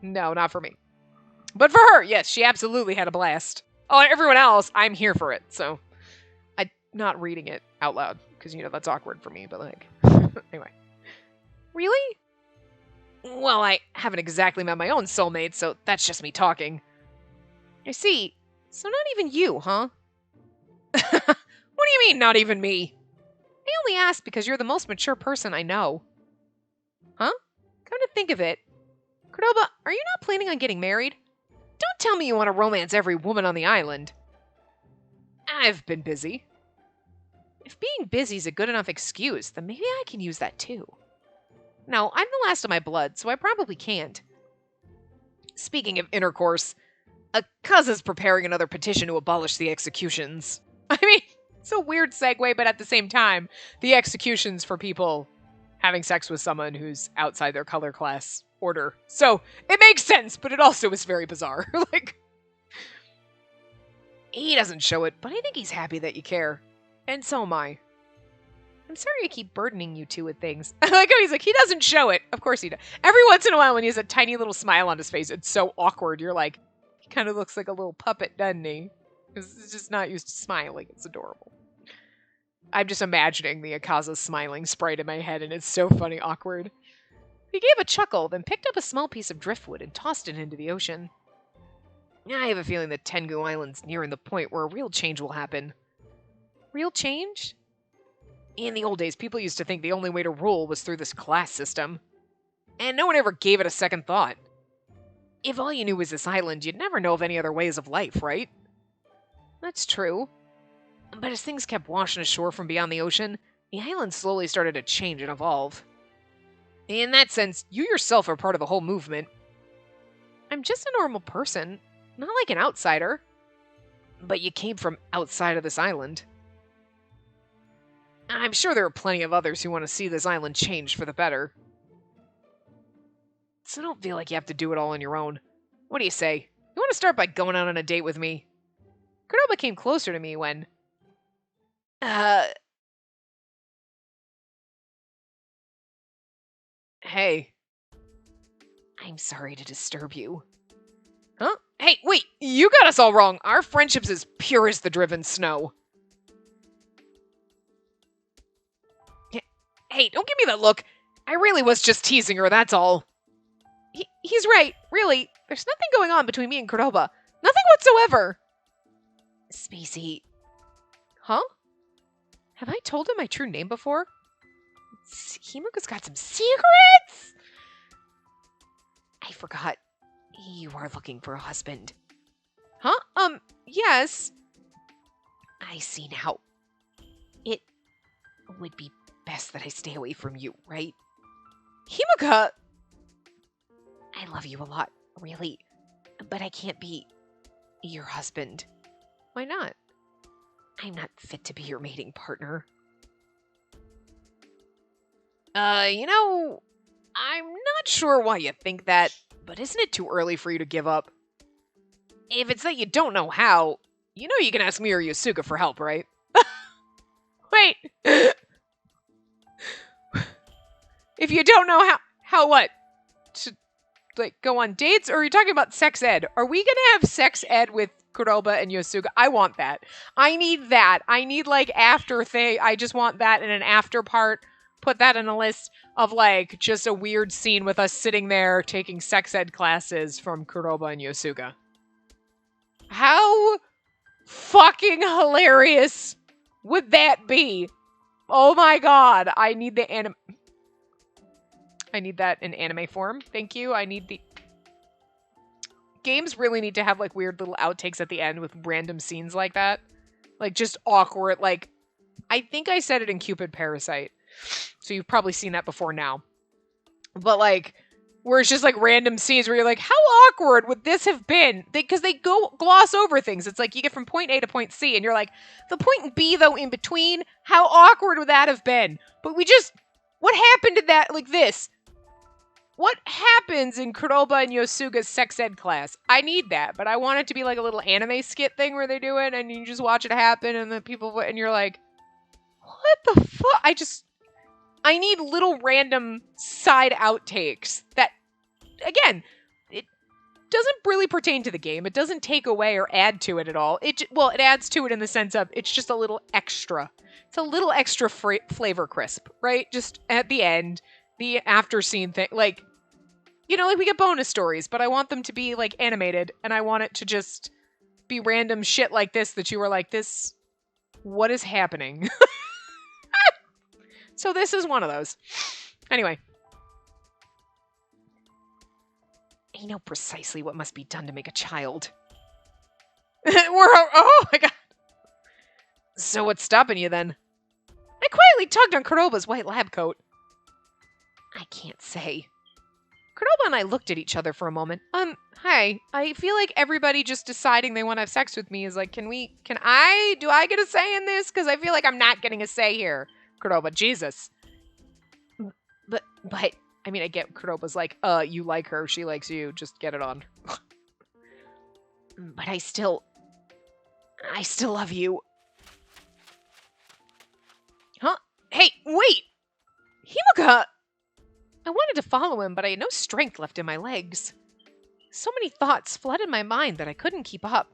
S1: no, not for me. But for her, yes, she absolutely had a blast. Oh, and everyone else, I'm here for it, so. I'm not reading it out loud, because, you know, that's awkward for me, but like, anyway. Really? Well, I haven't exactly met my own soulmate, so that's just me talking. I see. So not even you, huh? What do you mean, not even me? I only asked because you're the most mature person I know. Huh? Come to think of it, Kuroba, are you not planning on getting married? Don't tell me you want to romance every woman on the island. I've been busy. If being busy's a good enough excuse, then maybe I can use that too. No, I'm the last of my blood, so I probably can't. Speaking of intercourse, Akaza's preparing another petition to abolish the executions. I mean, it's a weird segue, but at the same time, the executions for people having sex with someone who's outside their color class order. So, it makes sense, but it also is very bizarre. Like, he doesn't show it, but I think he's happy that you care. And so am I. I'm sorry I keep burdening you two with things. I like how he's like, he doesn't show it. Of course he does. Every once in a while when he has a tiny little smile on his face, it's so awkward. You're like, he kind of looks like a little puppet, doesn't he? Because he's just not used to smiling. It's adorable. I'm just imagining the Akaza smiling sprite in my head, and it's so funny awkward. He gave a chuckle, then picked up a small piece of driftwood and tossed it into the ocean. I have a feeling that Tengu Island's nearing the point where a real change will happen. Real change? In the old days, people used to think the only way to rule was through this class system. And no one ever gave it a second thought. If all you knew was this island, you'd never know of any other ways of life, right? That's true. But as things kept washing ashore from beyond the ocean, the island slowly started to change and evolve. In that sense, you yourself are part of the whole movement. I'm just a normal person, not like an outsider. But you came from outside of this island. I'm sure there are plenty of others who want to see this island change for the better. So don't feel like you have to do it all on your own. What do you say? You want to start by going out on a date with me? Kuroba came closer to me when... Hey. I'm sorry to disturb you. Huh? Hey, wait! You got us all wrong! Our friendship's as pure as the driven snow. Hey, don't give me that look. I really was just teasing her, that's all. He's right, really. There's nothing going on between me and Kuroba. Nothing whatsoever. Spacey. Huh? Have I told him my true name before? Himuka's got some secrets! I forgot. You are looking for a husband. Huh? Yes. I see now. It would be best that I stay away from you, right? Himuka! I love you a lot, really. But I can't be your husband. Why not? I'm not fit to be your mating partner. You know, I'm not sure why you think that, but isn't it too early for you to give up? If it's that you don't know how, you know you can ask me or Yosuke for help, right? Wait! If you don't know how what? To, like, go on dates? Or are you talking about sex ed? Are we gonna have sex ed with Kuroba and Yosuke? I want that. I need that. I need, like, after thing. I just want that in an after part. Put that in a list of, like, just a weird scene with us sitting there taking sex ed classes from Kuroba and Yosuke. How fucking hilarious would that be? Oh my god. I need the anime. I need that in anime form. Thank you. I need the... Games really need to have, like, weird little outtakes at the end with random scenes like that. Like, just awkward. Like, I think I said it in Cupid Parasite. So you've probably seen that before now. But, like, where it's just, like, random scenes where you're like, how awkward would this have been? Because they go gloss over things. It's like you get from point A to point C, and you're like, the point B, though, in between, how awkward would that have been? But we just... What happened to that? Like this. What happens in Kuroba and Yosuga's sex ed class? I need that, but I want it to be like a little anime skit thing where they do it and you just watch it happen and the people, and you're like, what the fuck? I need little random side outtakes that, again, it doesn't really pertain to the game. It doesn't take away or add to it at all. It adds to it in the sense of it's just a little extra. It's a little extra flavor crisp, right? Just at the end. The after scene thing, like, you know, like we get bonus stories, but I want them to be like animated, and I want it to just be random shit like this that you were like, this, what is happening? So this is one of those. Anyway. I know precisely what must be done to make a child. Oh my god. So what's stopping you then? I quietly tugged on Kuroba's white lab coat. I can't say. Kuroba and I looked at each other for a moment. Hi. I feel like everybody just deciding they want to have sex with me is like, do I get a say in this? Because I feel like I'm not getting a say here. Kuroba, Jesus. But, I mean, I get Kuroba's like, you like her, she likes you, just get it on. But I still love you. Huh? Hey, wait! Himuka! I wanted to follow him, but I had no strength left in my legs. So many thoughts flooded my mind that I couldn't keep up.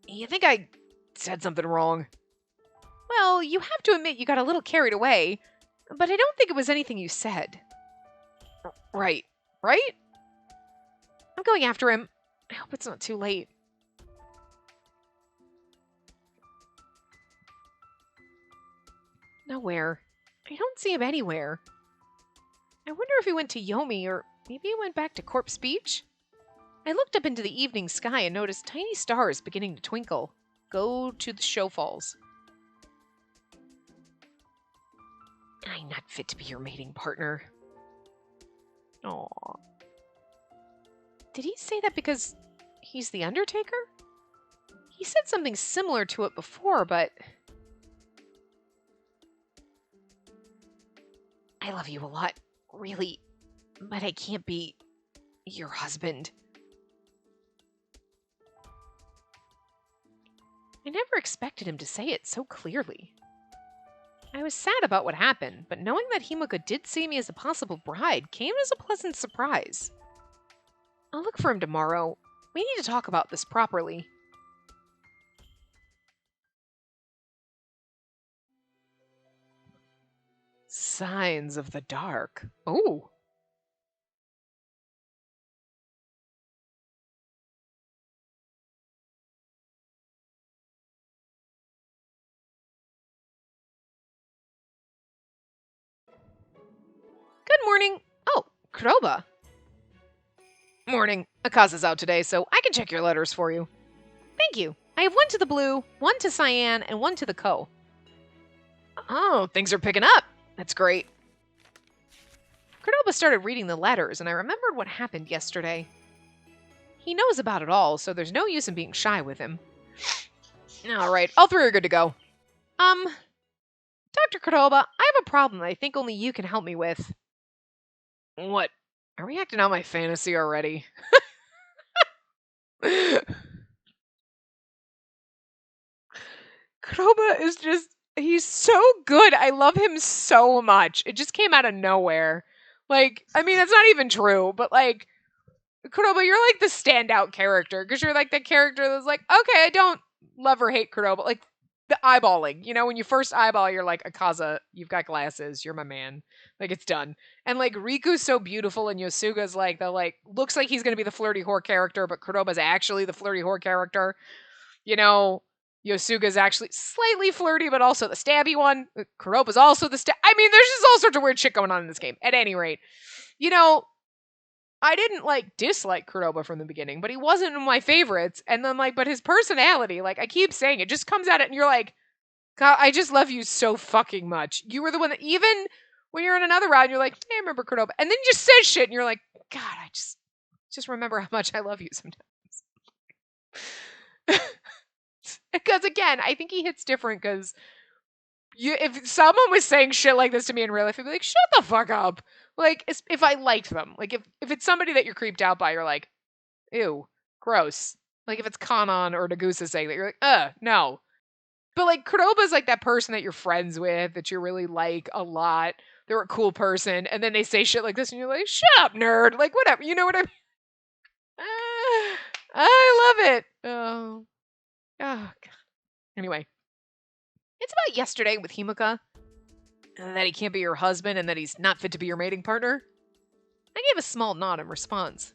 S1: You think I said something wrong? Well, you have to admit you got a little carried away, but I don't think it was anything you said. Right? I'm going after him. I hope it's not too late. Nowhere. I don't see him anywhere. I wonder if he went to Yomi, or maybe he went back to Corpse Beach? I looked up into the evening sky and noticed tiny stars beginning to twinkle. Go to the show falls. I'm not fit to be your mating partner. Aww. Did he say that because he's the Undertaker? He said something similar to it before, but... I love you a lot, really, but I can't be your husband. I never expected him to say it so clearly. I was sad about what happened, but knowing that Himuka did see me as a possible bride came as a pleasant surprise. I'll look for him tomorrow. We need to talk about this properly. Signs of the dark. Oh. Good morning. Oh, Kuroba. Morning. Akaza's out today, so I can check your letters for you. Thank you. I have one to the blue, one to cyan, and one to the Ko. Oh, things are picking up. That's great. Kuroba started reading the letters, and I remembered what happened yesterday. He knows about it all, so there's no use in being shy with him. All right, all three are good to go. Dr. Kuroba, I have a problem that I think only you can help me with. What? Are we acting out my fantasy already? Kuroba is just... He's so good. I love him so much. It just came out of nowhere. Like, I mean, that's not even true, but like, Kuroba, you're like the standout character, because you're like the character that's like, okay, I don't love or hate Kuroba. Like, the eyeballing, you know, when you first eyeball, you're like, Akaza, you've got glasses, you're my man. Like, it's done. And like, Riku's so beautiful, and Yosuga's like, looks like he's gonna be the flirty whore character, but Kuroba's actually the flirty whore character. You know, Yosuga's actually slightly flirty, but also the stabby one. Kuroba's also the I mean, there's just all sorts of weird shit going on in this game. At any rate, you know, I didn't like dislike Kuroba from the beginning, but he wasn't one of my favorites. And then like, but his personality, like I keep saying, it just comes at it, and you're like, God, I just love you so fucking much. You were the one that even when you're in another round, you're like, hey, I remember Kuroba, and then you just says shit, and you're like, God, I just remember how much I love you sometimes. Because again, I think he hits different because if someone was saying shit like this to me in real life, I'd be like, shut the fuck up. Like, if I liked them. Like, if it's somebody that you're creeped out by, you're like, ew, gross. Like, if it's Kanan or Nagusa saying that, you're like, no. But, like, Kuroba's like that person that you're friends with, that you really like a lot. They're a cool person, and then they say shit like this, and you're like, shut up, nerd. Like, whatever. You know what I mean? I love it. Oh, God. Anyway. It's about yesterday with Himuka. That he can't be your husband and that he's not fit to be your mating partner. I gave a small nod in response.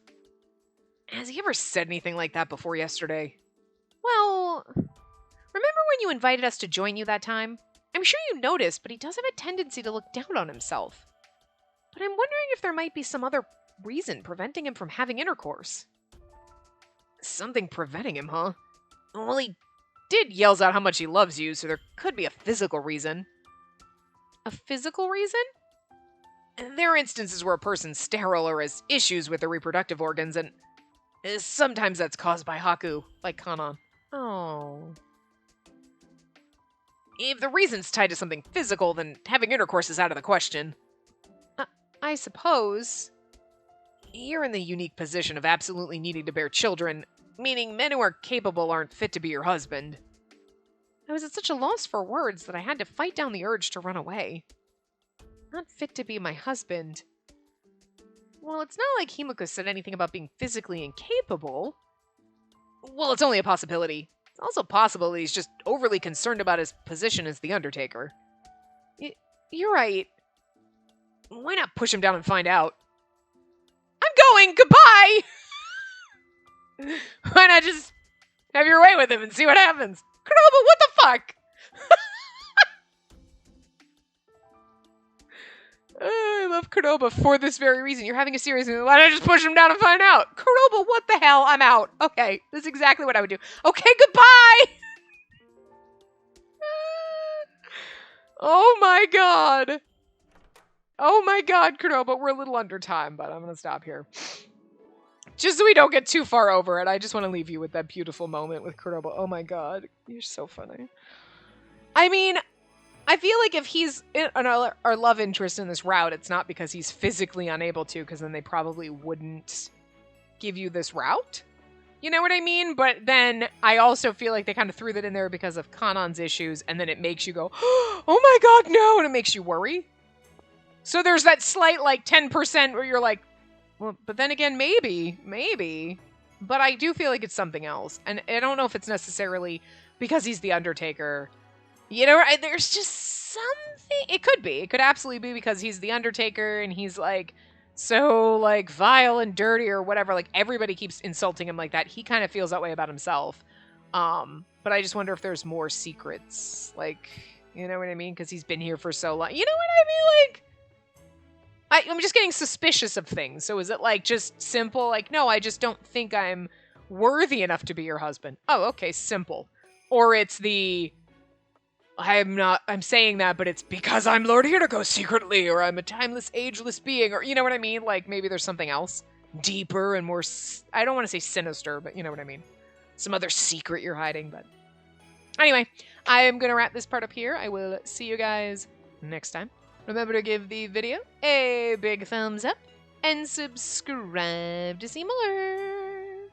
S1: Has he ever said anything like that before yesterday? Well, remember when you invited us to join you that time? I'm sure you noticed, but he does have a tendency to look down on himself. But I'm wondering if there might be some other reason preventing him from having intercourse. Something preventing him, huh? Well, he did yells out how much he loves you, so there could be a physical reason. A physical reason? There are instances where a person's sterile or has issues with their reproductive organs, and sometimes that's caused by Haku, like Kanan. Oh. If the reason's tied to something physical, then having intercourse is out of the question. I suppose. You're in the unique position of absolutely needing to bear children, meaning men who are capable aren't fit to be your husband. I was at such a loss for words that I had to fight down the urge to run away. Not fit to be my husband. Well, it's not like Himuka said anything about being physically incapable. Well, it's only a possibility. It's also possible that he's just overly concerned about his position as the Undertaker. You're right. Why not push him down and find out? I'm going! Goodbye! Why not just have your way with him and see what happens? Kuroba, what the fuck? I love Kuroba for this very reason. You're having a serious moment. Why don't I just push him down and find out? Kuroba, what the hell? I'm out. Okay, that's exactly what I would do. Okay, goodbye! Oh my god. Oh my god, Kuroba, we're a little under time, but I'm gonna stop here. Just so we don't get too far over it, I just want to leave you with that beautiful moment with Kuroba. Oh my god, you're so funny. I mean, I feel like if he's our love interest in this route, it's not because he's physically unable to, because then they probably wouldn't give you this route. You know what I mean? But then I also feel like they kind of threw that in there because of Kanan's issues, and then it makes you go, oh my god, no, and it makes you worry. So there's that slight, like, 10% where you're like, well, but then again, maybe. But I do feel like it's something else. And I don't know if it's necessarily because he's the Undertaker. You know, there's just something. It could be. It could absolutely be because he's the Undertaker and he's, like, so, like, vile and dirty or whatever. Like, everybody keeps insulting him like that. He kind of feels that way about himself. But I just wonder if there's more secrets. Like, you know what I mean? Because he's been here for so long. You know what I mean? Like, I'm just getting suspicious of things. So is it like just simple? Like, no, I just don't think I'm worthy enough to be your husband. Oh, okay, simple. Or it's I'm saying that, but it's because I'm Lord Hiroko secretly, or I'm a timeless, ageless being, or you know what I mean? Like maybe there's something else deeper and more, I don't want to say sinister, but you know what I mean? Some other secret you're hiding, but anyway, I am going to wrap this part up here. I will see you guys next time. Remember to give the video a big thumbs up and subscribe to see more.